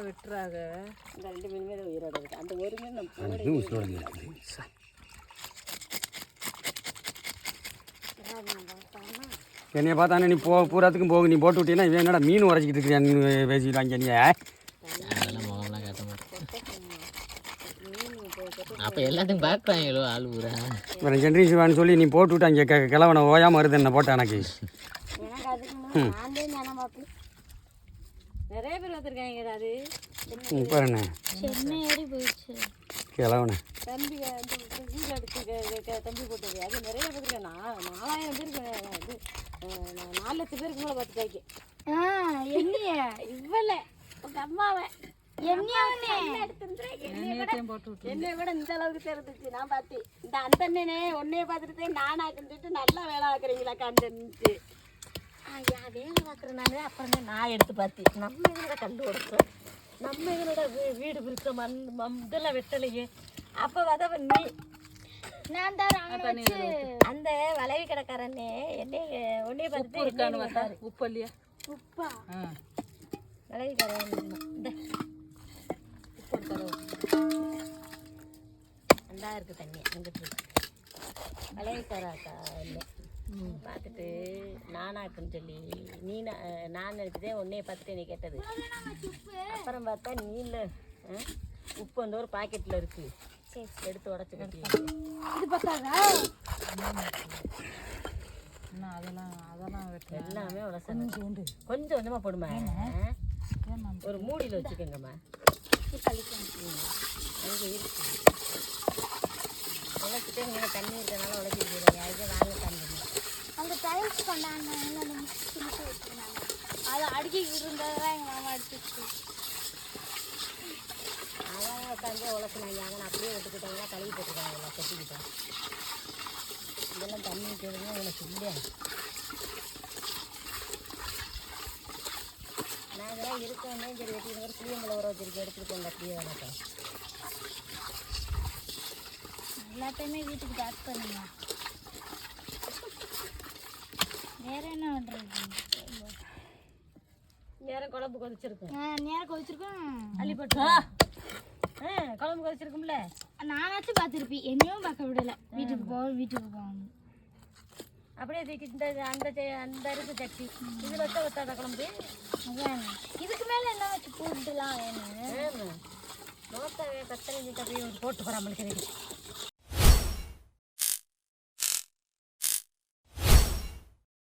விட்டுறாங்க. இந்த 2 மீனுமே உயிரோட இருக்கு. அந்த ஒரு மீன் நம்ம என்னைய பார்த்தானே நீ பூராத்துக்கும் போகு, நீ போட்டு விட்டீங்கன்னா இவன் என்னடா மீன் உரைச்சிக்கிட்டு இருக்கிறியான்னு பேசிக்கிட்டாங்க. நீ அதெல்லாம் முகம்லாம் காட்ட மாட்டேன். அப்போ எல்லாத்தையும் பார்க்குறாங்களோ ஆள் பூரா. அப்புறம் ஜென்ரேஷன் சொல்லி நீ போட்டு விட்டு அங்கே கிளவனை ஓயாமல் வருது என்ன போட்டேன் எனக்கு. நிறைய பேர் வந்துருக்காங்க. அது பாருண்ணே கிளவனை தம்பி அடிச்சு தம்பி போட்டது அது நிறைய பேருக்கு 4000 பேருக்கு இது 4 லட்சம் பேருக்கு மேலே பார்த்துட்டாங்க. இவ்வளோ உங்க அம்மாவை என்னைய கூட இந்த அளவுக்கு தெரிஞ்சிச்சு. நான் பார்த்தேன் இந்த அந்த அண்ணனே உன்னைய பார்த்துட்டு நானாக்குன்னு நல்லா வேலை பார்க்குறீங்களாக்கா அந்தன்ட்டு வேலை பார்க்குறேனாலே அப்புறம் நான் எடுத்து பார்த்தேன். நம்ம இதனோட கண்டு கொடுத்தோம், நம்ம இதனோட வீடு பிரித்த இதெல்லாம் வெட்டலையே. அப்போ வதவ நீ அந்த வளைவி கடைக்காரனே உன்னைய பார்த்துட்டு உப்பு இல்லையா? உப்பா வளைவி கடைக்காரன் அந்தா இருக்கு தண்ணி அங்கிட்டு வளைவிக்காராக்கா இல்லை பார்த்துட்டு நானாக்குன்னு சொல்லி நீ நான் நினச்சதே உன்னைய பார்த்துட்டு நீ கேட்டது. அப்புறம் பார்த்தா நீ இல்லை உப்பு வந்து ஒரு பாக்கெட்டில் இருக்கு, எடுத்து உடச்சி கட்டி இது பார்த்தாதா அதெல்லாம் எல்லாமே உடச்சது. கொஞ்சம் கொஞ்சமாக போடுமா, ஒரு மூடியில் வச்சுக்கோங்கம்மா. அங்கே இருக்கு உழைச்சிட்டு நீங்கள் தண்ணி இருக்கிறனால உழைச்சிருக்கீங்க. யாருக்கே வாங்க தண்ணி அந்த டைல்ஸ் பண்ணாங்க அதை அடிக்கிட்டு இருந்ததெல்லாம் எங்கள் மாமா அடிச்சிச்சு. அதான் உட்காந்து உழைச்சினாங்க. ஆனால் அப்படியே விட்டுக்கிட்டாங்கன்னா கழுவி போட்டுருக்காங்க. எல்லாம் கட்டிக்கிட்டேன். இதெல்லாம் தண்ணி வைக்கிறதுனா உனக்கு இல்லையா? நாங்களாம் இருக்கோன்னே சரி வெட்டிக்கிட்டு புளியம்பளை ஊற வச்சிருக்கேன் எடுத்துக்கிட்டு அப்படியே வேணாக்கா எல்லாத்தையுமே வீட்டுக்கு பேக் பண்ணுங்க. வேற என்ன பண்ணுறது? நேரம் குழம்பு கொதிச்சிருக்கோம். நேரம் கொதிச்சிருக்கோம். அள்ளி போட்டு குழம்பு கொதிச்சிருக்கும்ல. நானாச்சும் பார்த்துருப்பேன், என்னையும் பார்க்க விடலை. வீட்டுக்கு போகணும் அப்படியே தூக்கி இந்த அந்த அரிசி சட்டி இதில் வச்சா வச்சாத குழம்பு. அதான் இதுக்கு மேலே என்ன வச்சு போட்டுலாம் வேணும். நோத்தாவே கத்தனை போட்டு போகிறாமலுக்கு